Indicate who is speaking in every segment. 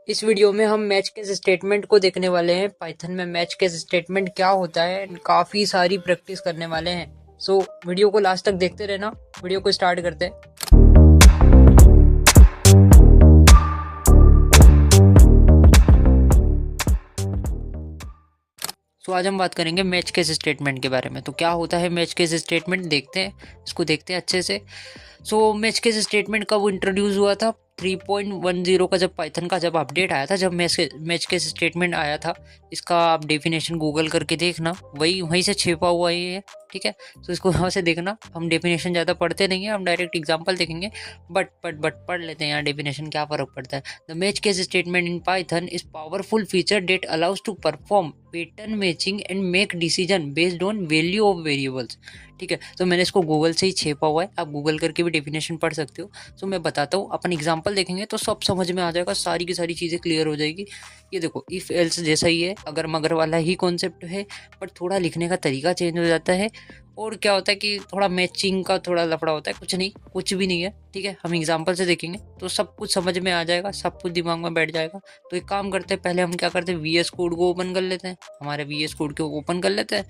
Speaker 1: इस वीडियो में हम मैच केस स्टेटमेंट को देखने वाले हैं। पाइथन में मैच केस स्टेटमेंट क्या होता है, काफ़ी सारी प्रैक्टिस करने वाले हैं। सो वीडियो को लास्ट तक देखते रहना। वीडियो को स्टार्ट करते हैं। सो आज हम बात करेंगे मैच केस स्टेटमेंट के बारे में। तो क्या होता है मैच केस स्टेटमेंट, देखते हैं, इसको देखते हैं अच्छे से। सो मैच केस स्टेटमेंट कब इंट्रोड्यूस हुआ था? 3.10 का जब पाइथन का जब अपडेट आया था, जब मैच केस स्टेटमेंट आया था। इसका आप डेफिनेशन गूगल करके देखना, वहीं से छेपा हुआ ही है, ठीक है। तो इसको वहाँ से देखना। हम डेफिनेशन ज़्यादा पढ़ते नहीं है, हम डायरेक्ट एग्जाम्पल देखेंगे। बट पढ़ लेते हैं यहाँ डेफिनेशन, क्या फ़र्क पड़ता है। The match case statement in Python is powerful feature that allows to perform pattern matching and make decision based on value of variables, ठीक है। तो मैंने इसको गूगल से ही छेपा हुआ है, आप गूगल करके भी डेफिनेशन पढ़ सकते हो। सो मैं बताता हूँ, अपन एग्जांपल देखेंगे तो सब समझ में आ जाएगा, सारी की सारी चीज़ें क्लियर हो जाएगी। ये देखो, इफ़ एल्स जैसा ही है, अगर मगर वाला ही कॉन्सेप्ट है, बट थोड़ा लिखने का तरीका चेंज हो जाता है। और क्या होता है कि थोड़ा मैचिंग का थोड़ा लफड़ा होता है, कुछ भी नहीं है, ठीक है। हम एग्जाम्पल से देखेंगे तो सब कुछ समझ में आ जाएगा, सब कुछ दिमाग में बैठ जाएगा। तो एक काम करते हैं, पहले हम क्या करते हैं, VS कोड को ओपन कर लेते हैं, हमारे VS कोड को ओपन कर लेते हैं।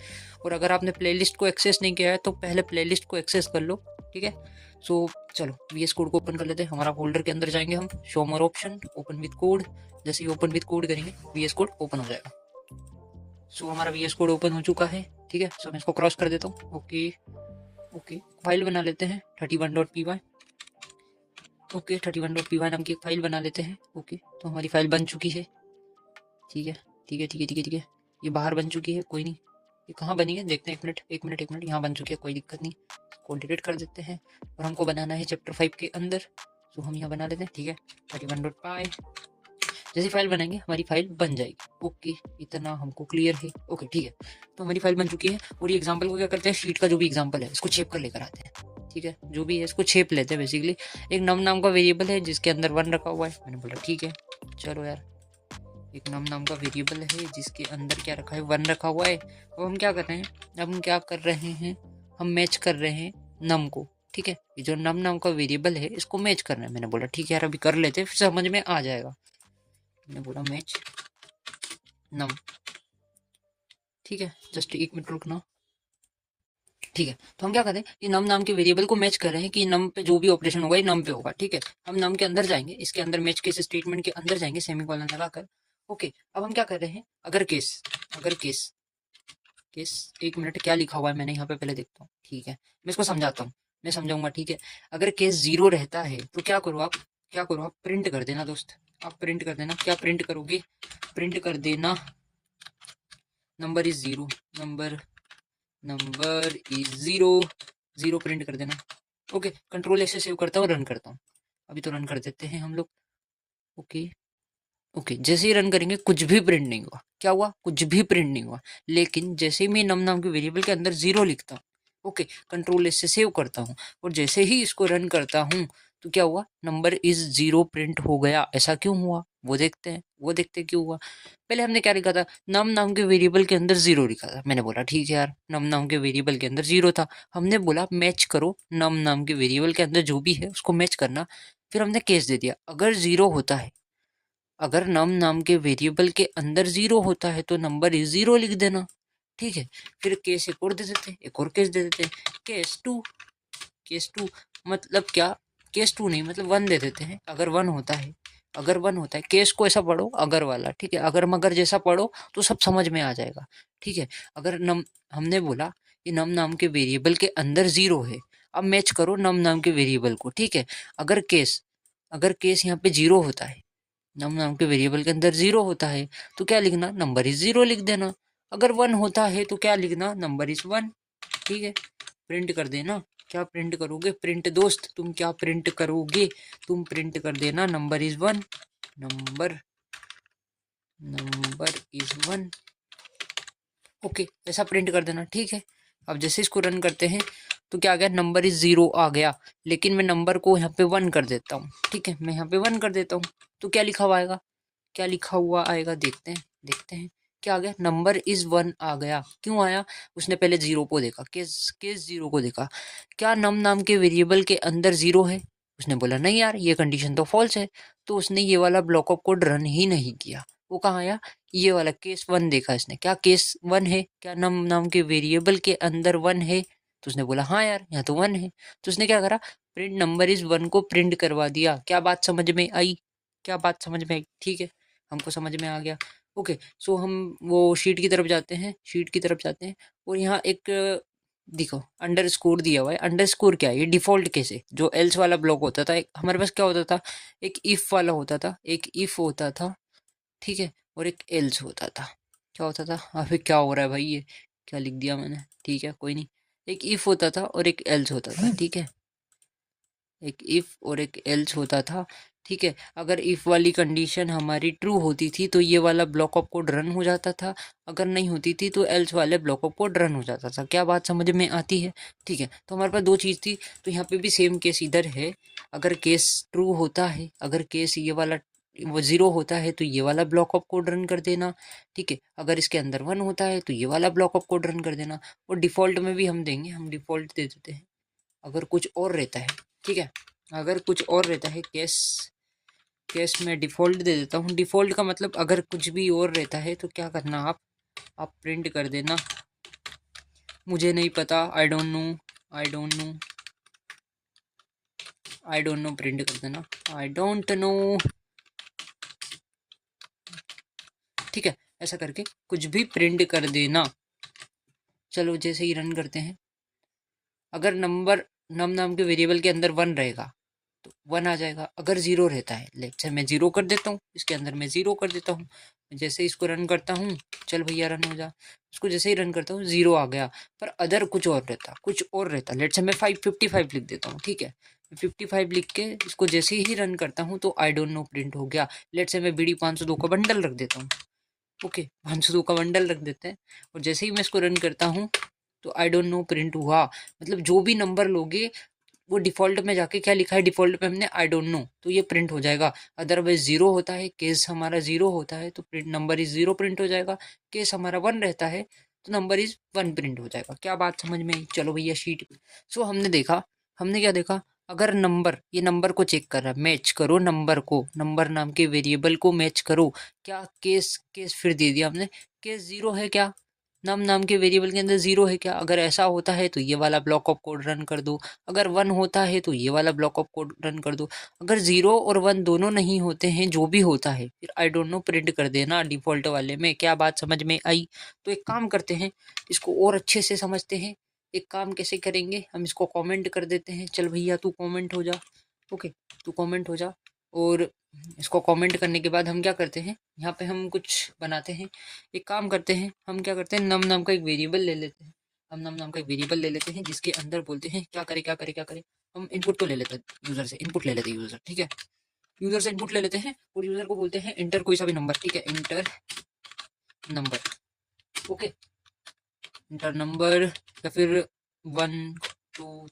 Speaker 1: और अगर आपने प्लेलिस्ट को एक्सेस नहीं किया है तो पहले प्लेलिस्ट को एक्सेस कर लो, ठीक है। सो चलो VS कोड को ओपन कर लेते हैं। हमारा फोल्डर के अंदर जाएंगे हम, show more option, open with code. जैसे ही ओपन विद कोड करेंगे VS कोड ओपन हो जाएगा। सो हमारा VS कोड ओपन हो चुका है, ठीक है। सो मैं इसको क्रॉस कर देता हूँ। ओके, फाइल बना लेते हैं 31.py। ओके, 31.py नाम की एक फाइल बना लेते हैं। ओके, तो हमारी फाइल बन चुकी है, ठीक है। ये बाहर बन चुकी है, कोई नहीं। ये कहाँ बनी है देखते हैं, एक मिनट, यहाँ बन चुकी है, कोई दिक्कत नहीं। इसको डिलीट कर देते हैं। और हमको बनाना है चैप्टर 5 के अंदर, तो हम यहाँ बना लेते हैं, ठीक है। 31.py जैसी फाइल बनाएंगे हमारी फाइल बन जाएगी। ओके, इतना हमको क्लियर है। ओके, ठीक है। तो हमारी फाइल बन चुकी है। और ये एग्जाम्पल को क्या करते हैं, शीट का जो भी एग्जाम्पल है इसको छेप कर लेकर आते हैं, ठीक है। जो भी है इसको छेप लेते हैं। बेसिकली एक नम नाम का वेरिएबल है जिसके अंदर 1 रखा हुआ है। मैंने बोला ठीक है, चलो यार, एक नम नाम का वेरिएबल है जिसके अंदर क्या रखा है, 1 रखा हुआ है। अब हम क्या कर रहे हैं, हम मैच कर रहे हैं नम को, ठीक है। ये जो नम नाम का वेरिएबल है इसको मैच करना है। मैंने बोला ठीक है यार, अभी कर लेते हैं, फिर समझ में आ जाएगा। मैंने बोला मैच नम, ठीक है। जस्ट 1 मिनट रुकना, ठीक है। तो हम क्या करें, ये नम नाम के वेरिएबल को मैच कर रहे हैं कि नम पे जो भी ऑपरेशन होगा ये नम पे होगा, ठीक है। हम नम के अंदर जाएंगे, इसके अंदर मैच केस स्टेटमेंट के अंदर जाएंगे, सेमीकोलन लगाकर। ओके, अब हम क्या कर रहे हैं, अगर केस 1 मिनट, क्या लिखा हुआ है मैंने यहाँ पे पहले देखता हूँ, ठीक है। मैं इसको समझाता हूँ, मैं समझाऊंगा, ठीक है। अगर केस 0 रहता है तो क्या करो आप प्रिंट कर देना दोस्त। आप प्रिंट कर देना, क्या प्रिंट करोगे, प्रिंट कर देना number is 0, number is 0 print कर देना। ओके, कंट्रोल ऐसे सेव करता हूँ, रन करता हूँ। अभी तो रन कर देते हैं हम लोग। ओके, जैसे ही रन करेंगे कुछ भी प्रिंट नहीं हुआ। क्या हुआ, कुछ भी प्रिंट नहीं हुआ। लेकिन जैसे ही मैं नम नाम के वेरिएबल के अंदर 0 लिखता हूँ, ओके, कंट्रोल से सेव करता हूँ, और जैसे ही इसको रन करता हूँ तो क्या हुआ, नंबर इज 0 प्रिंट हो गया। ऐसा क्यों हुआ वो देखते हैं क्यों हुआ। पहले हमने क्या लिखा था, नम नाम के वेरिएबल के अंदर 0 लिखा था। मैंने बोला ठीक है यार, नम नाम के वेरिएबल के अंदर 0 था। हमने बोला मैच करो नम नाम के वेरिएबल के अंदर जो भी है उसको मैच करना। फिर हमने केस दे दिया, अगर 0 होता है, अगर नम नाम के वेरिएबल के अंदर 0 होता है तो नंबर इज 0 लिख देना, ठीक है। फिर केस एक और दे देते हैं, एक और केस दे देते हैं, केस टू मतलब क्या, केस 2 नहीं मतलब 1 दे देते हैं। अगर 1 होता है, केस को ऐसा पढ़ो अगर वाला, ठीक है। अगर मगर जैसा पढ़ो तो सब समझ में आ जाएगा, ठीक है। अगर नम, हमने बोला कि नम नाम के वेरिएबल के अंदर 0 है, अब मैच करो नम नाम के वेरिएबल को, ठीक है। अगर केस यहाँ पे 0 होता है, नम नाम के वेरिएबल के अंदर 0 होता है तो क्या लिखना, नंबर इज 0 लिख देना। अगर 1 होता है तो क्या लिखना, नंबर इज 1, ठीक है। प्रिंट कर देना। क्या प्रिंट करोगे, प्रिंट दोस्त, तुम क्या प्रिंट करोगे, तुम प्रिंट कर देना number is 1, number is 1। Okay, ऐसा प्रिंट कर देना, ठीक है। अब जैसे इसको रन करते हैं तो क्या आ गया, नंबर इज 0 आ गया। लेकिन मैं नंबर को यहाँ पे 1 कर देता हूँ, ठीक है। मैं यहाँ पे 1 कर देता हूँ तो क्या लिखा हुआ आएगा, देखते हैं क्या आ गया, नंबर इज 1 आ गया। क्यों आया, उसने पहले 0 को देखा, केस 0 को देखा। क्या नम नाम के वेरिएबल के अंदर 0 है, उसने बोला नहीं यार ये कंडीशन तो फॉल्स है, तो उसने ये वाला ब्लॉक ऑफ कोड रन ही नहीं किया। वो कहाँ आया, ये वाला केस 1 देखा इसने, क्या केस 1 है, क्या नाम नाम के वेरिएबल के अंदर 1 है, तो उसने बोला हाँ यार यहाँ तो 1 है। तो उसने क्या करा, प्रिंट नंबर इज 1 को प्रिंट करवा दिया। क्या बात समझ में आई, क्या बात समझ में आई, ठीक है, हमको समझ में आ गया। ओके, सो हम वो शीट की तरफ जाते हैं, शीट की तरफ जाते हैं, और यहाँ एक देखो अंडर स्कोर दिया हुआ है। अंडर स्कोर क्या है, ये डिफॉल्ट केस है। जो एल्स वाला ब्लॉक होता था, एक हमारे पास क्या होता था, एक इफ वाला होता था, एक इफ होता था, ठीक है, और एक एल्स होता था। क्या होता था, अभी क्या हो रहा है भाई, ये क्या लिख दिया मैंने, ठीक है कोई नहीं। एक इफ होता था और एक एल्स होता था, ठीक है, एक इफ और एक एल्स होता था, ठीक है। अगर इफ वाली कंडीशन हमारी ट्रू होती थी तो ये वाला ब्लॉक ऑफ कोड रन हो जाता था, अगर नहीं होती थी तो एल्स वाले ब्लॉक ऑफ कोड रन हो जाता था। क्या बात समझ में आती है, ठीक है। तो हमारे पास दो चीज़ थी, तो यहाँ पे भी सेम केस इधर है। अगर केस ट्रू होता है, अगर केस ये वाला वो 0 होता है तो ये वाला ब्लॉक ऑफ कोड रन कर देना, ठीक है। अगर इसके अंदर 1 होता है तो ये वाला ब्लॉक ऑफ कोड रन कर देना। और डिफ़ॉल्ट में भी हम देंगे, हम डिफ़ॉल्ट दे देते हैं। अगर कुछ और रहता है, ठीक है, अगर कुछ और रहता है, केस केस में डिफ़ॉल्ट दे देता हूँ। डिफ़ॉल्ट का मतलब अगर कुछ भी और रहता है तो क्या करना, आप प्रिंट कर देना, मुझे नहीं पता, I don't know, I don't know, I don't know, print कर देना, आई डोंट नो, ठीक है। ऐसा करके कुछ भी प्रिंट कर देना। चलो जैसे ही रन करते हैं, अगर नंबर नम नाम के वेरिएबल के अंदर 1 रहेगा तो 1 आ जाएगा। अगर 0 रहता है, लेट्स से मैं 0 कर देता हूँ, इसके अंदर मैं 0 कर देता हूँ। जैसे इसको रन करता हूँ, चल भैया रन हो जा, इसको जैसे ही रन करता हूँ 0 आ गया। पर अदर कुछ और रहता, कुछ और रहता, लेट्स से मैं 555 लिख देता हूँ, ठीक है। 55 लिख के इसको जैसे ही रन करता हूँ तो आई डोंट नो प्रिंट हो गया। लेट्स से मैं बीडी 502 का बंडल रख देता हूँ, ओके, 502 का बंडल रख देते हैं। और जैसे ही मैं इसको रन करता हूँ तो आई डोंट नो प्रिंट हुआ। मतलब जो भी नंबर लोगे वो डिफ़ॉल्ट में जाके क्या लिखा है, डिफ़ॉल्ट में हमने आई डोंट नो, तो ये प्रिंट हो जाएगा। अदरवाइज 0 होता है, केस हमारा 0 होता है तो प्रिंट नंबर इज़ 0 प्रिंट हो जाएगा। केस हमारा 1 रहता है तो नंबर इज़ 1 प्रिंट हो जाएगा। क्या बात समझ में आई, चलो भैया शीट पे। सो हमने देखा, हमने क्या देखा, अगर नंबर, ये नंबर को चेक कर रहा है, मैच करो नंबर को, नंबर नाम के वेरिएबल को मैच करो। क्या केस केस फिर दे दिया हमने, केस 0 है क्या, नम नाम के वेरिएबल के अंदर 0 है क्या। अगर ऐसा होता है तो ये वाला ब्लॉक ऑफ कोड रन कर दो, अगर 1 होता है तो ये वाला ब्लॉक ऑफ कोड रन कर दो। अगर 0 और 1 दोनों नहीं होते हैं, जो भी होता है, फिर आई डोंट नो प्रिंट कर देना डिफ़ॉल्ट वाले में। क्या बात समझ में आई। तो एक काम करते हैं, इसको और अच्छे से समझते हैं। एक काम कैसे करेंगे, हम इसको कमेंट कर देते हैं। चल भैया तू कमेंट हो जा, ओके, तू कमेंट हो जा। और इसको कमेंट करने के बाद हम क्या करते हैं, यहाँ पे हम कुछ बनाते हैं। एक काम करते हैं, हम क्या करते हैं, नम नाम का एक वेरिएबल ले लेते हैं। हम नम नाम का एक वेरिएबल ले लेते हैं जिसके अंदर बोलते हैं क्या करे क्या करे क्या करे। हम इनपुट तो ले लेते हैं, यूजर से इनपुट ले लेते हैं, यूजर, ठीक है, यूजर से इनपुट ले लेते हैं और यूजर को बोलते हैं इंटर कोई सा भी नंबर, ठीक है, inter number, okay, inter number, या फिर 1 2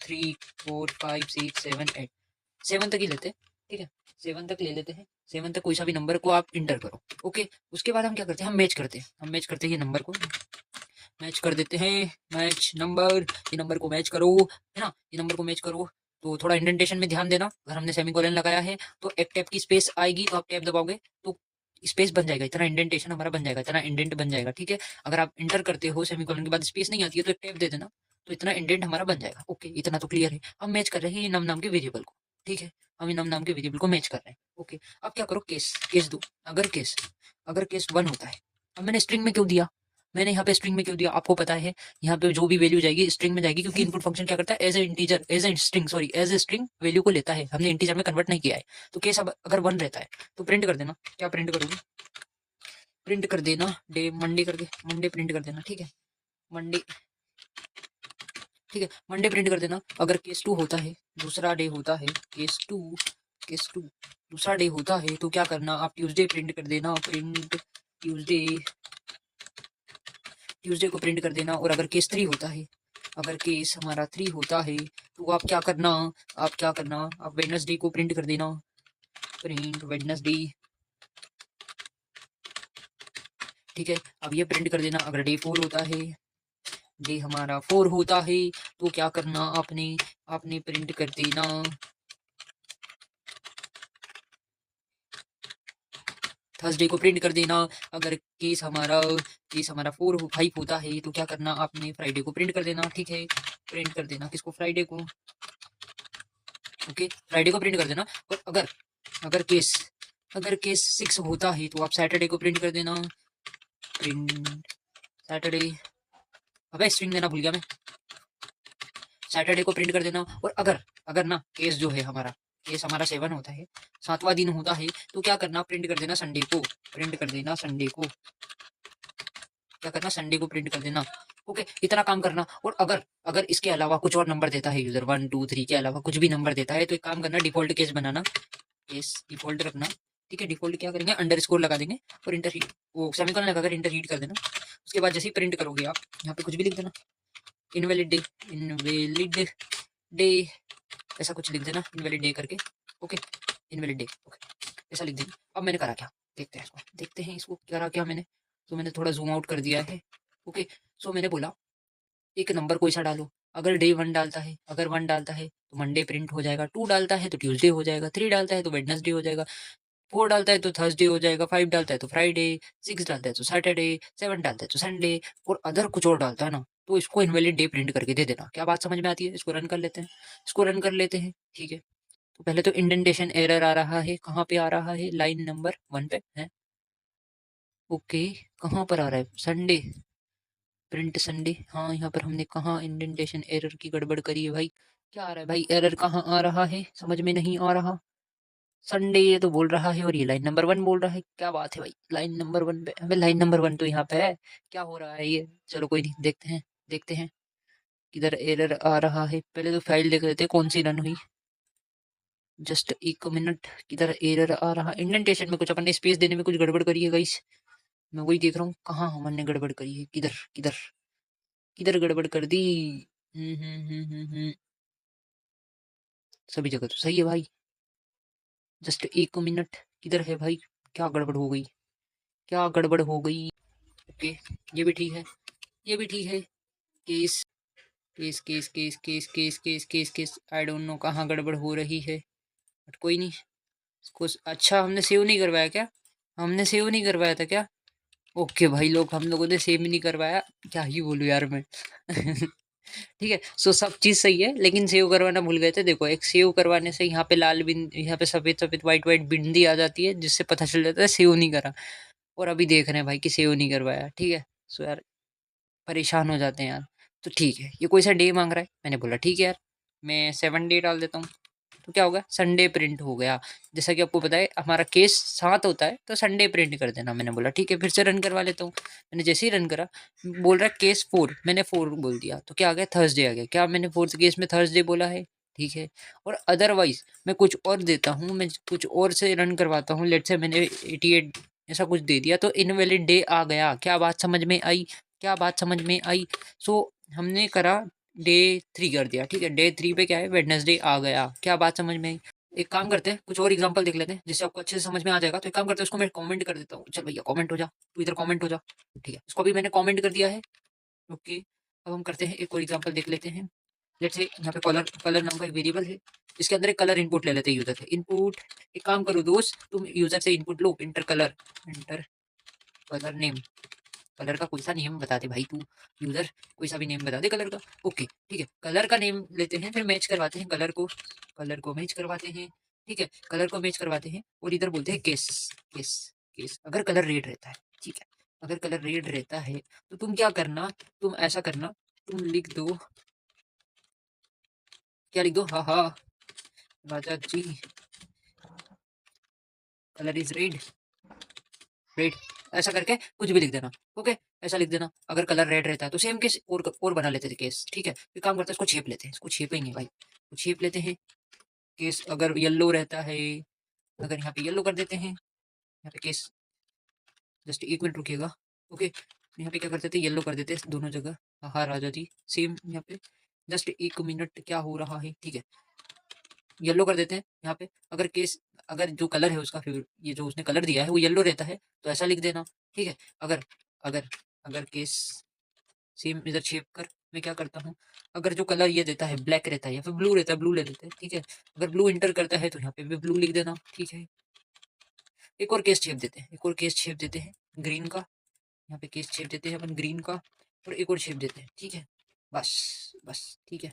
Speaker 1: 3 4 5 6 7 8, 7 तक ही लेते हैं, ठीक है, 7 तक ले लेते हैं। 7 तक कोई सा भी नंबर को आप इंटर करो, ओके। उसके बाद हम क्या करते हैं, हम मैच करते हैं, हम मैच करते हैं, ये नंबर को मैच कर देते हैं। मैच नंबर, ये नंबर को मैच करो, है ना, ये नंबर को मैच करो। तो थोड़ा इंडेंटेशन में ध्यान देना, अगर हमने सेमीकोलन लगाया है तो एक टैब की स्पेस आएगी, तो आप टैब दबाओगे तो स्पेस बन जाएगा, इतना इंडेंटेशन हमारा बन जाएगा, इतना इंडेंट बन जाएगा, ठीक है। अगर आप इंटर करते हो सेमीकोलन के बाद स्पेस नहीं आती है तो एक टैब दे देना, तो इतना इंडेंट हमारा बन जाएगा, ओके, इतना तो क्लियर है। हम मैच कर रहे हैं ये नम नाम के वेरिएबल को, ठीक है, हम ये नम नाम के वेरिएबल को मैच कर रहे हैं, ओके। अब क्या करो, केस केस दो। अगर केस 1 होता है, अब मैंने स्ट्रिंग में क्यों दिया, मैंने यहाँ पे स्ट्रिंग में क्यों दिया, आपको पता है, यहाँ पे जो भी वैल्यू जाएगी स्ट्रिंग में जाएगी, क्योंकि इनपुट फंक्शन क्या करता है, as a integer, as a string, sorry, as a string value को लेता है, हमने इंटीजर में कन्वर्ट नहीं किया है। तो केस अब अगर 1 रहता है तो प्रिंट कर देना, क्या प्रिंट करोगे, प्रिंट कर देना डे मंडे करके, मंडे प्रिंट कर देना, ठीक है, मंडे, ठीक है, मंडे प्रिंट कर देना। अगर केस 2 होता है, दूसरा डे होता है, केस 2 दूसरा डे होता है तो क्या करना, आप ट्यूसडे प्रिंट कर देना, प्रिंट ट्यूसडे, ट्यूसडे को प्रिंट कर देना। और अगर केस 3 होता है, अगर केस हमारा 3 होता है तो आप क्या करना, आप वेडनेसडे को प्रिंट कर देना, प्रिंट वेडनेसडे, ठीक है। अब ये प्रिंट कर देना। अगर डे 4 होता है, डे हमारा 4 होता है तो क्या करना, आपने प्रिंट कर देना, थर्सडे को प्रिंट कर देना। अगर केस हमारा 4 5 होता है तो क्या करना, आपने फ्राइडे को प्रिंट कर देना। ठीक है, प्रिंट कर देना किसको, फ्राइडे को। ओके, फ्राइडे को प्रिंट कर देना। और अगर केस अगर केस 6 होता है तो आप सैटरडे को प्रिंट कर देना। प्रिंट सैटरडे, अबे स्ट्रिंग देना भूल गया मैं। सैटरडे को प्रिंट कर देना। और अगर अगर ना केस हमारा 7 होता है, 7वां दिन होता है, तो क्या करना, प्रिंट कर देना संडे को। प्रिंट कर देना संडे को। क्या करना, संडे को प्रिंट कर देना। ओके, इतना काम करना। और अगर अगर इसके अलावा कुछ और नंबर देता है यूजर, 1 2 3 के अलावा कुछ भी नंबर देता है, तो एक काम करना, डिफॉल्ट केस बनाना, केस डिफॉल्ट रखना। ठीक है, डिफॉल्ट क्या करेंगे, अंडरस्कोर लगा देंगे और इंटर वो सेमीकोलन लगाकर इंटर हीट कर देना। उसके बाद जैसे ही प्रिंट करोगे आप यहाँ पे कुछ भी लिख देना, इनवैलिड डे ऐसा कुछ लिख देना, इनवैलिड डे करके। ओके, इनवैलिड डे, ओके, ऐसा लिख देना। अब मैंने करा क्या, देखते हैं इसको करा क्या मैंने। तो मैंने थोड़ा जूम आउट कर दिया है। ओके, सो मैंने बोला एक नंबर कोई सा डालो। अगर डे 1 डालता है, अगर 1 डालता है तो मंडे प्रिंट हो जाएगा, 2 डालता है तो ट्यूसडे हो जाएगा, 3 डालता है तो वेडनेसडे हो जाएगा, 4 डालता है तो थर्सडे हो जाएगा, 5 डालता है तो फ्राइडे, 6 डालता है तो सैटरडे, 7 डालता है तो संडे, और अदर कुछ और डालता है ना, तो इसको इनवैलिड डे प्रिंट करके दे देना। क्या बात समझ में आती है? इसको रन कर लेते हैं, ठीक है। तो पहले तो इंडेंटेशन एरर आ रहा है, कहाँ पे आ रहा है, लाइन नंबर 1 पे है। ओके, कहाँ पर आ रहा है, संडे, प्रिंट संडे। हाँ, यहाँ पर हमने कहाँ इंडेंटेशन एरर की गड़बड़ करी है भाई। क्या आ रहा है भाई, एरर कहाँ आ रहा है, समझ में नहीं आ रहा। संडे ये तो बोल रहा है और ये लाइन नंबर 1 बोल रहा है। क्या बात है भाई, लाइन नंबर 1 पे, हमें लाइन नंबर 1 तो यहाँ पे है। क्या हो रहा है ये, चलो कोई नहीं, देखते हैं किधर एरर आ रहा है। पहले तो फाइल देख लेते हैं कौन सी रन हुई। जस्ट एक मिनट, किधर एरर आ रहा, इंडेंटेशन में कुछ अपन ने स्पेस देने में कुछ गड़बड़ करी है गाइस। मैं वही देख रहा हूँ कहाँ हमने गड़बड़ करी है, किधर किधर किधर गड़बड़ कर दी। सभी जगह तो सही है भाई। जस्ट एक मिनट, किधर है भाई, क्या गड़बड़ हो गई, क्या गड़बड़ हो गई। ओके, ये भी ठीक है, ये भी ठीक है। Case case case case case case case case case I don't know कहाँ गड़बड़ हो रही है, बट कोई नहीं। इसको अच्छा, हमने सेव नहीं करवाया क्या, हमने सेव नहीं करवाया था क्या? ओके भाई, हम लोगों ने सेव नहीं करवाया, क्या ही बोलूँ यार मैं। ठीक है, सो सब चीज़ सही है, लेकिन सेव करवाना भूल गए थे। देखो, एक सेव करवाने से यहाँ पे लाल बिन, यहाँ पे सफ़ेद सफ़ेद वाइट वाइट बिंदी आ जाती है, जिससे पता चल जाता है सेव नहीं करा। और अभी देख रहे हैं भाई कि सेव नहीं करवाया। ठीक है, सो यार परेशान हो जाते हैं यार। तो ठीक है, ये कोई सा डे मांग रहा है, मैंने बोला ठीक है यार, मैं 7 डे डाल देता हूँ। तो क्या होगा, संडे प्रिंट हो गया। जैसा कि आपको पता है हमारा केस 7 होता है, तो संडे प्रिंट कर देना। मैंने बोला ठीक है, फिर से रन करवा लेता हूँ। मैंने जैसे ही रन करा, बोल रहा है केस 4, मैंने 4 बोल दिया, तो क्या आ गया, थर्सडे आ गया। क्या मैंने फोर्थ केस में थर्सडे बोला है? ठीक है। और अदरवाइज मैं कुछ और देता हूँ, मैं कुछ और से रन करवाता हूँ, लेट से मैंने 88 ऐसा कुछ दे दिया, तो इनवैलिड डे आ गया। क्या बात समझ में आई, क्या बात समझ में आई? सो हमने करा डे 3 कर दिया। ठीक है, डे 3 पे क्या है, वेडनेसडे आ गया। क्या बात समझ में आई? एक काम करते हैं, कुछ और एग्जांपल देख लेते हैं जिससे आपको अच्छे से समझ में आ जाएगा। तो एक काम करते हैं, उसको मैं कमेंट कर देता हूँ। चल भैया कमेंट हो जा, तू इधर कमेंट हो जा। ठीक है, इसको भी मैंने कमेंट कर दिया है। ओके, अब हम करते हैं, एक और एग्जांपल देख लेते हैं। लेट्स से यहाँ पे कलर कलर नाम का एक वेरिएबल है, जिसके अंदर एक कलर इनपुट ले लेते हैं यूजर से। इनपुट, एक काम करो दोस्त, तुम यूजर से input low, inter colour name, colour का कोई सा नेम बता दे भाई तू, यूजर कोई सा भी नेम बता दे कलर का। ओके ठीक है, कलर का नेम लेते हैं, फिर मैच करवाते हैं कलर को मैच करवाते हैं। ठीक है, कलर को मैच करवाते हैं और इधर बोलते हैं केस केस केस। अगर कलर रेड रहता है, ठीक है, अगर कलर रेड रहता है तो तुम क्या करना, तुम ऐसा करना, तुम लिख दो, क्या लिख दो, हाँ हाँ राजा जी कलर इज रेड, रेड, ऐसा करके कुछ भी लिख देना। ओके, ऐसा लिख देना। अगर कलर रेड रहता है तो सेम केस और बना लेते थे केस। ठीक है, फिर काम करते हैं, इसको छेप लेते हैं, इसको छेपेंगे भाई, तो छेप लेते हैं। केस अगर येलो रहता है, अगर यहाँ पे येलो कर देते हैं, यहाँ पे केस, जस्ट एक मिनट रुकिएगा। ओके, यहाँ पे क्या करते थे, येलो कर देते हैं दोनों जगह। हाँ हाँ राजा जी, सेम यहाँ पे, जस्ट एक मिनट, क्या हो रहा है, ठीक है, येलो कर देते हैं यहाँ पे। अगर केस, अगर जो कलर है उसका, फिर ये जो उसने कलर दिया है वो येलो रहता है, तो ऐसा लिख देना। ठीक है, अगर अगर अगर केस सेम इधर शेप कर, मैं क्या करता हूँ, अगर जो कलर ये देता है ब्लैक रहता है या फिर ब्लू रहता है, ब्लू ले लेते हैं। ठीक है, अगर ब्लू इंटर करता है तो यहाँ पे भी ब्लू लिख देना। ठीक है, एक और केस शेप देते हैं, एक और केस शेप देते हैं ग्रीन का, यहाँ पे केस शेप देते हैं अपन ग्रीन का, और एक और शेप देते हैं, ठीक है। बस बस ठीक है।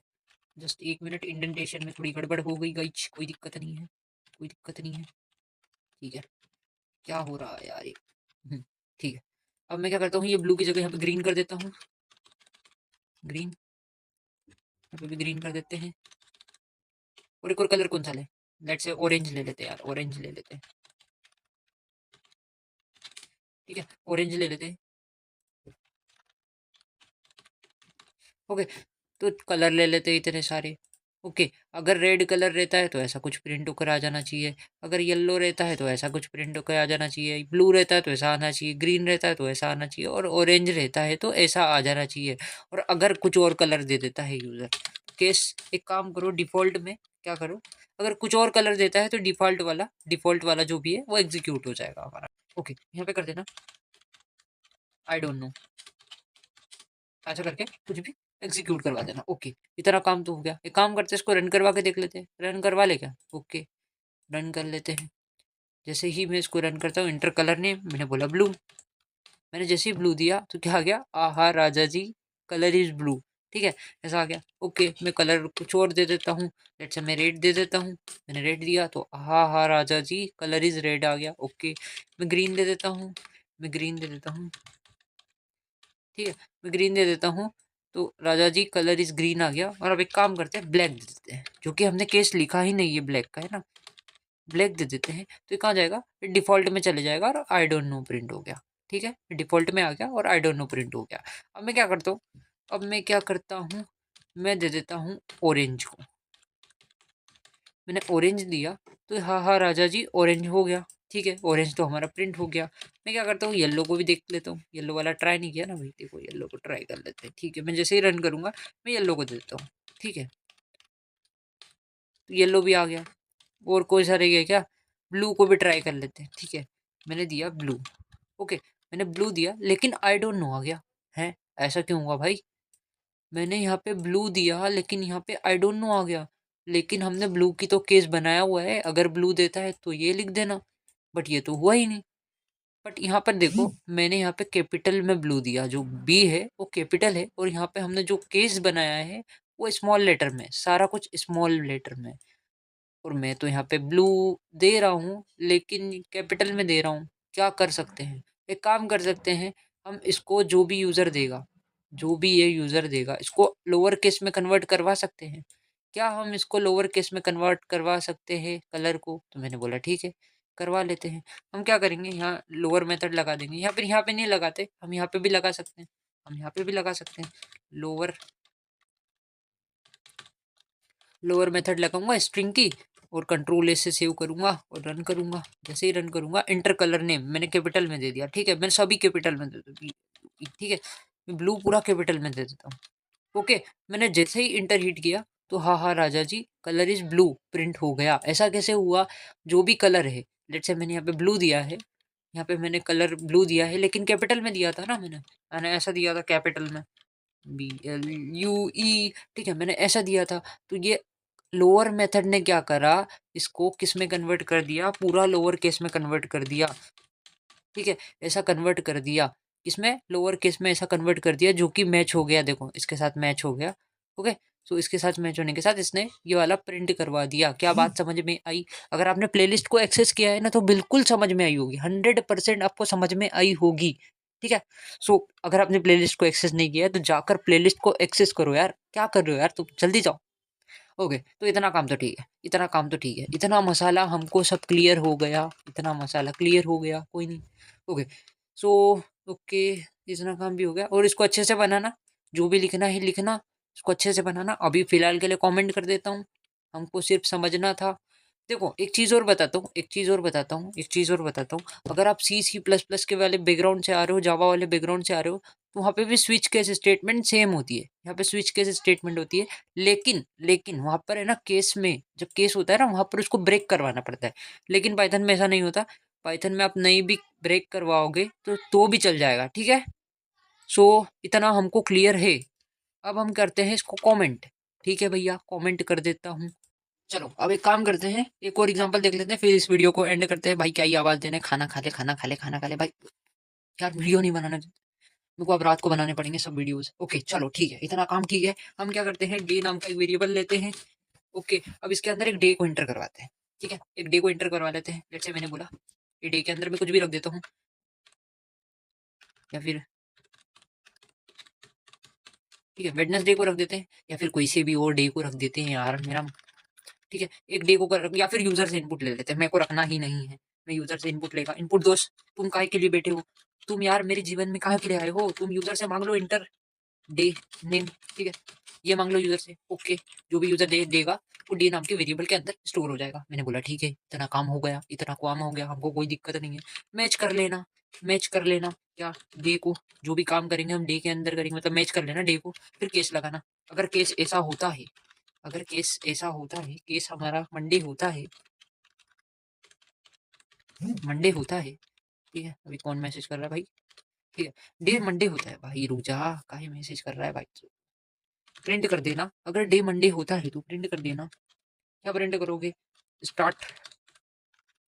Speaker 1: जस्ट 1 मिनट, इंडेंटेशन में थोड़ी गड़बड़ हो गई गाइज, कोई दिक्कत नहीं है, कोई दिक्कत नहीं है, ठीक है। क्या हो रहा है यार ये, ठीक है। अब मैं क्या करता हूँ, ये ब्लू की जगह यहाँ पे ग्रीन कर देता हूँ, ग्रीन, यहाँ पे भी ग्रीन कर देते हैं। और एक और कलर कौन सा ले, लेट्स से ऑरेंज ले लेते हैं यार, ऑरेंज ले लेते हैं, ठीक है, ऑरेंज ले लेते हैं। ओके, तो कलर ले लेते हैं इतने सारे। ओके, अगर रेड कलर रहता है तो ऐसा कुछ प्रिंट होकर आ जाना चाहिए, अगर येलो रहता है तो ऐसा कुछ प्रिंट होकर आ जाना चाहिए, ब्लू रहता है तो ऐसा आना चाहिए, ग्रीन रहता है तो ऐसा आना चाहिए, और ऑरेंज रहता है तो ऐसा आ जाना चाहिए। और अगर कुछ और कलर दे देता है यूज़र, केस एक काम करो, डिफ़ॉल्ट में क्या करो, अगर कुछ और कलर देता है तो डिफ़ॉल्ट वाला जो भी है वो एग्जीक्यूट हो जाएगा हमारा। ओके, यहाँ पे कर देना आई डोंट नो, ऐसा करके कुछ भी एग्जीक्यूट करवा देना। ओके, इतना काम तो हो गया। एक काम करते हैं, इसको रन करवा के देख लेते हैं, रन करवा ले क्या। ओके, रन कर लेते हैं। जैसे ही मैं इसको रन करता हूँ, इंटर कलर नेम मैंने बोला ब्लू, मैंने जैसे ही ब्लू दिया तो क्या आ गया, आहा राजा जी कलर इज ब्लू, ठीक है, ऐसा आ गया। ओके, मैं कलर कुछ और दे देता हूँ, लेट्स से मैं रेड दे देता हूँ, मैंने रेड दिया तो आहा हा राजा जी कलर इज रेड आ गया। ओके, मैं ग्रीन दे देता हूँ, मैं ग्रीन दे देता हूँ, ठीक है, मैं ग्रीन दे देता हूँ तो राजा जी कलर इज ग्रीन आ गया। और अब एक काम करते हैं, ब्लैक दे देते हैं, क्योंकि हमने केस लिखा ही नहीं है ब्लैक का, है ना, ब्लैक दे देते हैं तो ये कहाँ जाएगा, डिफ़ॉल्ट में चले जाएगा और आई डोंट नो प्रिंट हो गया, ठीक है, डिफ़ॉल्ट में आ गया और आई डोंट नो प्रिंट हो गया। अब मैं क्या करता हूँ, अब मैं क्या करता हूँ, मैं दे देता हूँ ऑरेंज को, मैंने ऑरेंज दिया तो हाँ हाँ राजा जी ऑरेंज हो गया, ठीक है, ऑरेंज तो हमारा प्रिंट हो गया। मैं क्या करता हूँ, येलो को भी देख लेता हूँ, येलो वाला ट्राई नहीं किया ना भाई, देखो येलो को ट्राई कर लेते हैं, ठीक है, मैं जैसे ही रन करूँगा मैं येलो को दे देता हूँ, ठीक है, तो येलो भी आ गया। और कोई सा रह गया क्या, ब्लू को भी ट्राई कर लेते हैं, ठीक है, मैंने दिया ब्लू। ओके, मैंने ब्लू दिया लेकिन आई डोंट नो आ गया, है ऐसा क्यों हुआ भाई, मैंने यहाँ पे ब्लू दिया लेकिन यहाँ पे आई डोंट नो आ गया, लेकिन हमने ब्लू की तो केस बनाया हुआ है, अगर ब्लू देता है तो ये लिख देना, बट ये तो हुआ ही नहीं। बट यहाँ पर देखो, मैंने यहाँ पे कैपिटल में ब्लू दिया, जो बी है वो कैपिटल है, और यहाँ पे हमने जो केस बनाया है वो स्मॉल लेटर में, सारा कुछ स्मॉल लेटर में, और मैं तो यहाँ पे ब्लू दे रहा हूँ लेकिन कैपिटल में दे रहा हूँ। क्या कर सकते हैं, एक काम कर सकते हैं, हम इसको जो भी यूज़र देगा, जो भी ये यूज़र देगा इसको लोअर केस में कन्वर्ट करवा सकते हैं। क्या हम इसको लोअर केस में कन्वर्ट करवा सकते हैं कलर को, तो मैंने बोला ठीक है, करवा लेते हैं। हम क्या करेंगे, यहाँ लोअर मेथड लगा देंगे, यहाँ पे नहीं लगाते, हम यहाँ पे भी लगा सकते हैं, हम यहाँ पे भी लगा सकते हैं। लोअर लोअर मेथड लगाऊंगा स्ट्रिंग की, और कंट्रोल एस से सेव करूंगा और रन करूंगा। जैसे ही रन करूंगा, इंटर कलर नेम मैंने कैपिटल में दे दिया, ठीक है, मैंने सभी कैपिटल में दे दिया, ठीक है, मैं ब्लू पूरा कैपिटल में दे देता हूँ। ओके, मैंने जैसे ही इंटर हिट किया तो हाँ हाँ राजा जी कलर इज ब्लू प्रिंट हो गया। ऐसा कैसे हुआ, जो भी कलर है, लेट्स से मैंने यहाँ पे ब्लू दिया है, यहाँ पे मैंने कलर ब्लू दिया है लेकिन कैपिटल में दिया था ना, मैंने ऐसा दिया था कैपिटल में, BLUE, ठीक है, मैंने ऐसा दिया था, तो ये लोअर मेथड ने क्या करा, इसको किस में कन्वर्ट कर दिया, पूरा लोअर केस में कन्वर्ट कर दिया, ठीक है, ऐसा कन्वर्ट कर दिया, इसमें लोअर केस में ऐसा कन्वर्ट कर दिया, जो कि मैच हो गया, देखो इसके साथ मैच हो गया। ओके, तो इसके साथ मैच होने के साथ इसने ये वाला प्रिंट करवा दिया। क्या बात समझ में आई, अगर आपने प्लेलिस्ट को एक्सेस किया है ना तो बिल्कुल समझ में आई होगी, 100% आपको समझ में आई होगी, ठीक है। सो अगर आपने प्लेलिस्ट को एक्सेस नहीं किया है तो जाकर प्लेलिस्ट को एक्सेस करो यार, क्या कर रहे हो यार तुम, जल्दी जाओ। ओके, तो इतना काम तो ठीक है, इतना काम तो ठीक है, इतना मसाला हमको सब क्लियर हो गया, इतना मसाला क्लियर हो गया, कोई नहीं। ओके, सो ओके, इतना काम भी हो गया, और इसको अच्छे से बनाना, जो भी लिखना है लिखना, इसको अच्छे से बनाना। अभी फ़िलहाल के लिए कमेंट कर देता हूँ, हमको सिर्फ समझना था। देखो एक चीज़ और बताता हूँ, एक चीज़ और बताता हूँ, एक चीज़ और बताता हूँ, अगर आप C++ के वाले बैकग्राउंड से आ रहे हो, जावा वाले बैकग्राउंड से आ रहे हो, तो वहाँ पे भी स्विच केस स्टेटमेंट सेम होती है, यहाँ पे स्विच केस स्टेटमेंट होती है, लेकिन वहाँ पर है ना, केस में जब केस होता है ना, वहाँ पर उसको ब्रेक करवाना पड़ता है, लेकिन पाइथन में ऐसा नहीं होता। पाइथन में आप नहीं भी ब्रेक करवाओगे तो भी चल जाएगा, ठीक है। सो इतना हमको क्लियर है। अब हम करते हैं इसको कमेंट, ठीक है भैया, कमेंट कर देता हूँ, चलो अब एक काम करते हैं, एक और एग्जांपल देख लेते हैं, फिर इस वीडियो को एंड करते हैं। भाई क्या ही आवाज़ देने, खाना खा ले, खाना खा ले, खाना खा ले भाई। यार वीडियो नहीं बनाना मेरे को, अब रात को बनाने पड़ेंगे सब वीडियोस। ओके चलो ठीक है, इतना काम ठीक है। हम क्या करते हैं, डे नाम का एक वेरिएबल लेते हैं। ओके अब इसके अंदर एक डे को एंटर करवाते हैं। ठीक है, एक डे को एंटर करवा लेते हैं। जैसे मैंने बोला ये डे के अंदर मैं कुछ भी रख देता हूँ, या फिर ठीक है वेडनेसडे को रख देते हैं, या फिर कोई से भी और डे को रख देते हैं यार मेरा। ठीक है एक डे को कर, या फिर यूजर से इनपुट ले लेते हैं, मेरे को रखना ही नहीं है। मैं यूजर से इनपुट लेगा। इनपुट दोस्त तुम काहे के लिए बैठे हो, तुम यार मेरे जीवन में काहे के लिए आए हो, तुम यूजर से मांग लो इंटर डे नेम। ठीक है ये मांग लो यूजर से। ओके जो भी यूजर डे देगा वो डे नाम के वेरिएबल के अंदर स्टोर हो जाएगा। मैंने बोला ठीक है, इतना काम हो गया, इतना काम हो गया, हमको कोई दिक्कत नहीं है। मैच कर लेना, मैच कर लेना क्या डे को, जो भी काम करेंगे हम डे के अंदर करेंगे, मतलब मैच कर लेना डे को। फिर केस लगाना। अगर केस ऐसा होता है, अगर केस ऐसा होता है, केस हमारा मंडे होता है, मंडे होता है। ठीक है अभी कौन मैसेज कर रहा है भाई। ठीक है डे मंडे होता है भाई, रुक जा, काहे मैसेज कर रहा है भाई। प्रिंट कर देना, अगर डे मंडे होता है तो प्रिंट कर देना। क्या प्रिंट करोगे, स्टार्ट,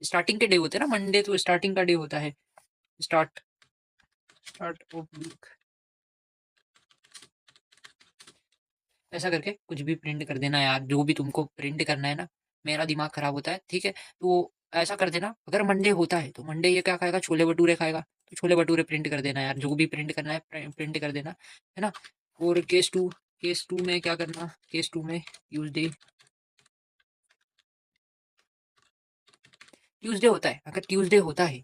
Speaker 1: स्टार्टिंग के डे होते हैं ना, मंडे तो स्टार्टिंग का डे होता है। स्टार्ट, स्टार्ट ऑफ वीक, ऐसा करके कुछ भी प्रिंट कर देना यार, जो भी तुमको प्रिंट करना है ना। मेरा दिमाग खराब होता है ठीक है, तो ऐसा कर देना। अगर मंडे होता है तो मंडे ये क्या खाएगा, छोले भटूरे खाएगा, तो छोले भटूरे प्रिंट कर देना यार, जो भी प्रिंट करना है प्रिंट कर देना, है ना। और केस टू, केस टू में क्या करना, केस टू में ट्यूजडे, ट्यूजडे होता है, अगर ट्यूजडे होता है,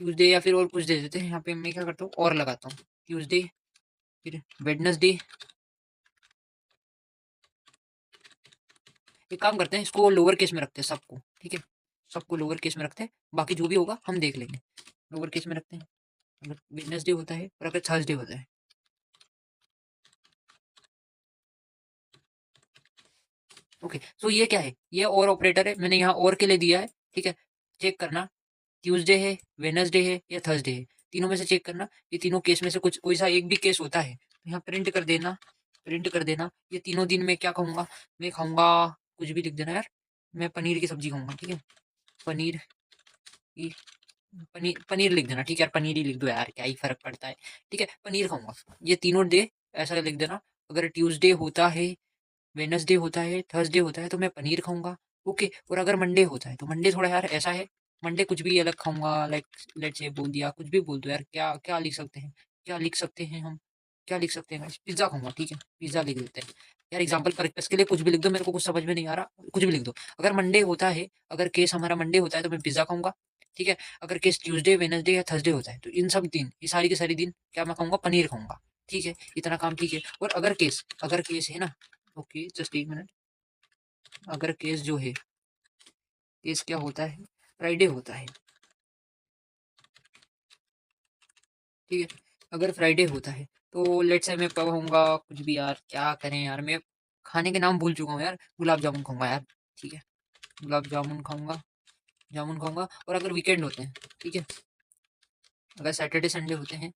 Speaker 1: ट्यूजडे या फिर और कुछ दे देते हैं यहाँ पे। मैं क्या करता हूँ और लगाता हूँ ट्यूजडे, फिर वेडनेसडे। एक काम करते हैं, इसको लोअर केस में रखते हैं सबको। ठीक है सबको लोअर केस में रखते हैं, बाकी जो भी होगा हम देख लेंगे। लोअर केस में रखते हैं। अगर वेडनेसडे होता है और अगर थर्सडे होता है, ओके सो ये क्या है, ये और ऑपरेटर है, मैंने यहाँ और के लिए दिया है। ठीक है चेक करना, ट्यूसडे है, वेडनेसडे है या थर्सडे है, तीनों में से चेक करना। ये तीनों केस में से कुछ कोई सा एक भी केस होता है तो यहाँ प्रिंट कर देना, प्रिंट कर देना। ये तीनों दिन में क्या खाऊंगा, मैं खाऊंगा, कुछ भी लिख देना यार, मैं पनीर की सब्जी खाऊंगा। ठीक है पनीर की, पनीर, पनीर लिख देना। ठीक है यार पनीर ही लिख दो यार, क्या ही फर्क पड़ता है। ठीक है पनीर खाऊंगा, ये तीनों डे ऐसा लिख देना। अगर ट्यूसडे होता है, वेडनेसडे होता है, थर्सडे होता है तो मैं पनीर खाऊंगा। ओके और अगर मंडे होता है तो मंडे थोड़ा यार ऐसा है, मंडे कुछ भी अलग खाऊंगा, लाइक लेट्स से बोल दिया, कुछ भी बोल दो यार, क्या क्या लिख सकते हैं, क्या लिख सकते हैं हम, क्या लिख सकते हैं, पिज्जा खाऊंगा। ठीक है पिज्जा लिख देते हैं यार, एग्जाम्पल पर्पस के लिए कुछ भी लिख दो, मेरे को कुछ समझ में नहीं आ रहा, कुछ भी लिख दो। अगर मंडे होता है, अगर केस हमारा मंडे होता है तो मैं पिज्जा खाऊंगा। ठीक है अगर केस ट्यूसडे वेडनेसडे या थर्सडे होता है तो इन सब दिन, ये सारी के सारी दिन क्या मैं खाऊंगा, पनीर खाऊंगा। ठीक है इतना काम ठीक है। और अगर केस है ना, ओके जस्ट एक मिनट, अगर केस जो है, केस क्या होता है, फ्राइडे होता है। ठीक है अगर फ्राइडे होता है तो लेट्स से मैं कहूँगा कुछ भी यार, क्या करें यार, मैं खाने के नाम भूल चुका हूँ यार, गुलाब जामुन खाऊंगा यार। ठीक है गुलाब जामुन खाऊंगा, जामुन खाऊंगा। और अगर वीकेंड होते हैं, ठीक है अगर सैटरडे संडे होते हैं,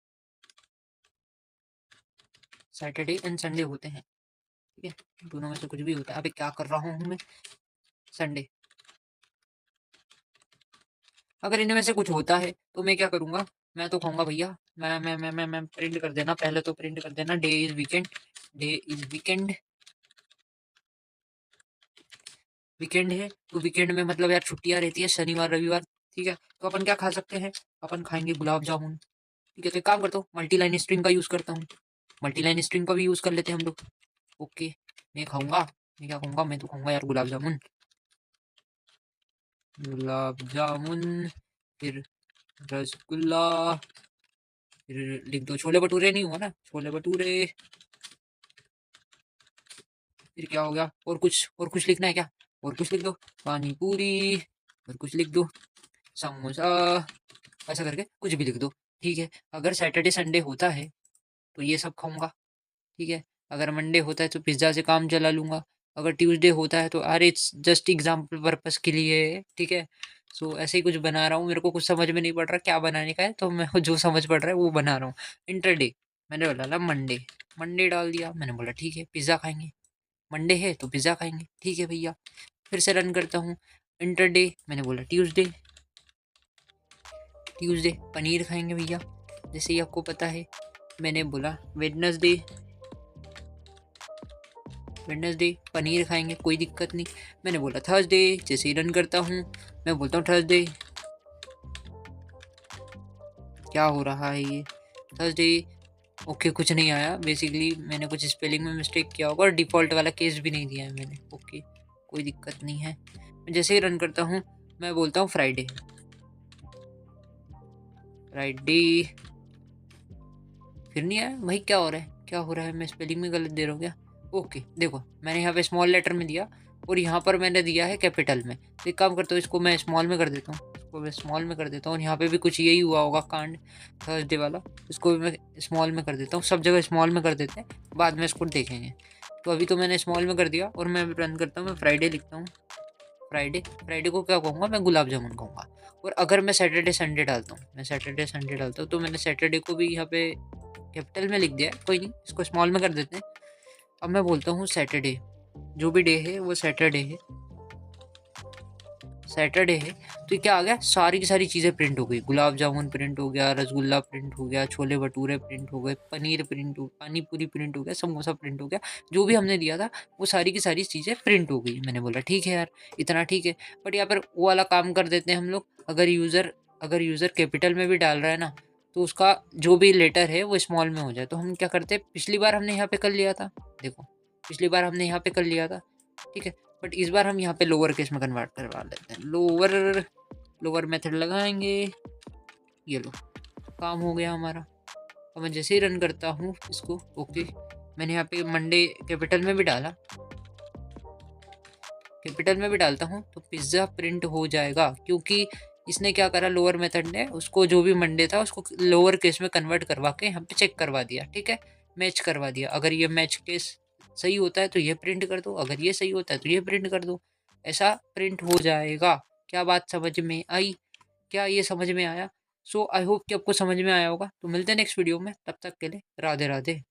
Speaker 1: सैटरडे एंड संडे होते हैं, ठीक है दोनों में से कुछ भी होता है। अभी क्या कर रहा हूँ मैं, संडे, अगर इनमें से कुछ होता है तो मैं क्या करूँगा, मैं तो खाऊंगा भैया, मैं प्रिंट कर देना, पहले तो प्रिंट कर देना day is weekend, day is weekend, weekend है तो वीकेंड में मतलब यार छुट्टियां रहती है शनिवार रविवार। ठीक है तो अपन क्या खा सकते हैं, अपन खाएंगे गुलाब जामुन। ठीक है तो एक काम करता हूँ, मल्टी लाइन स्ट्रिंग का यूज़ करता हूँ, मल्टी लाइन स्ट्रिंग का भी यूज़ कर लेते हैं हम लोग। ओके मैं खाऊंगा, मैं क्या खाऊंगा, मैं तो खाऊंगा यार गुलाब जामुन, गुलाब जामुन, फिर रसगुल्ला, फिर लिख दो छोले भटूरे, नहीं हुआ ना छोले भटूरे, फिर क्या हो गया, और कुछ लिखना है क्या, और कुछ लिख दो, पानी पूरी, और कुछ लिख दो, समोसा, ऐसा करके कुछ भी लिख दो। ठीक है अगर सैटरडे संडे होता है तो ये सब खाऊंगा। ठीक है अगर मंडे होता है तो पिज्ज़ा से काम चला लूँगा। अगर ट्यूसडे होता है तो अरे इट्स जस्ट एग्जाम्पल पर्पस के लिए है। ठीक है सो ऐसे ही कुछ बना रहा हूँ, मेरे को कुछ समझ में नहीं पड़ रहा क्या बनाने का है, तो मैं जो समझ पड़ रहा है वो बना रहा हूँ। इंटरडे मैंने बोला मंडे, मंडे डाल दिया, मैंने बोला ठीक है पिज़्ज़ा खाएंगे, मंडे है तो पिज़्ज़ा खाएंगे। ठीक है भैया फिर से रन करता हूँ। इंटर डे मैंने बोला ट्यूसडे, ट्यूसडे पनीर खाएंगे भैया, जैसे ही आपको पता है। मैंने बोला वेडनेसडे, वेडनेसडे पनीर खाएंगे, कोई दिक्कत नहीं। मैंने बोला थर्सडे, जैसे ही रन करता हूँ मैं बोलता हूँ थर्सडे, क्या हो रहा है ये, थर्सडे। ओके कुछ नहीं आया, बेसिकली मैंने कुछ स्पेलिंग में मिस्टेक किया होगा और डिफ़ॉल्ट वाला केस भी नहीं दिया है मैंने। ओके कोई दिक्कत नहीं है। मैं जैसे ही रन करता हूँ मैं बोलता हूँ फ्राइडे, फ्राइडे फिर नहीं आया भाई, क्या हो रहा है, क्या हो रहा है, मैं स्पेलिंग में गलत दे रहा हूँ क्या। ओके देखो मैंने यहाँ पे स्मॉल लेटर में दिया और यहाँ पर मैंने दिया है कैपिटल में, तो एक काम करता हूँ इसको मैं स्मॉल में कर देता हूँ, इसको मैं स्मॉल में कर देता हूँ। और यहाँ पे भी कुछ यही हुआ होगा कांड थर्सडे वाला, इसको भी मैं स्मॉल में कर देता हूँ। सब जगह स्मॉल में कर देते हैं, बाद में इसको देखेंगे। तो अभी तो मैंने स्मॉल में कर दिया और मैं रन करता हूँ, मैं फ्राइडे लिखता हूँ। फ्राइडे, फ्राइडे को क्या कहूँगा मैं, गुलाब जामुन कहूँगा। और अगर मैं सैटरडे संडे डालता हूँ, मैं सैटरडे संडे डालता हूँ, तो मैंने सैटरडे को भी यहाँ पे कैपिटल में लिख दिया है, कोई नहीं इसको स्मॉल में कर देते हैं। अब मैं बोलता हूँ सैटरडे, जो भी डे है वो सैटरडे है, सैटरडे है। तो ये क्या आ गया, सारी की सारी चीज़ें प्रिंट हो गई, गुलाब जामुन प्रिंट हो गया, रसगुल्ला प्रिंट हो गया, छोले भटूरे प्रिंट हो गए, पनीर प्रिंट हो, पानी पूरी प्रिंट हो गया, समोसा प्रिंट हो गया, जो भी हमने दिया था वो सारी की सारी चीज़ें प्रिंट हो गई। मैंने बोला ठीक है यार, इतना ठीक है। बट यहाँ पर वो वाला काम कर देते हैं हम लोग, अगर यूज़र कैपिटल में भी डाल रहा है ना, तो उसका जो भी लेटर है वो स्मॉल में हो जाए। तो हम क्या करते हैं, पिछली बार हमने यहाँ पे कर लिया था, देखो पिछली बार हमने यहाँ पे कर लिया था, ठीक है। बट इस बार हम यहाँ पे लोअर केस में कन्वर्ट करवा लेते हैं, लोअर लोअर मेथड लगाएंगे। ये लो काम हो गया हमारा। अब मैं जैसे ही रन करता हूँ इसको, ओके मैंने यहाँ पे मंडे कैपिटल में भी डाला, कैपिटल में भी डालता हूँ तो पिज़्ज़ा प्रिंट हो जाएगा, क्योंकि इसने क्या करा, लोअर मेथड ने उसको जो भी मंडे था उसको लोअर केस में कन्वर्ट करवा के यहाँ पे चेक करवा दिया, ठीक है, मैच करवा दिया। अगर ये मैच केस सही होता है तो ये प्रिंट कर दो, अगर ये सही होता है तो ये प्रिंट कर दो, ऐसा प्रिंट हो जाएगा। क्या बात समझ में आई, क्या ये समझ में आया? सो आई होप कि आपको समझ में आया होगा। तो मिलते हैं नेक्स्ट वीडियो में, तब तक के लिए राधे राधे।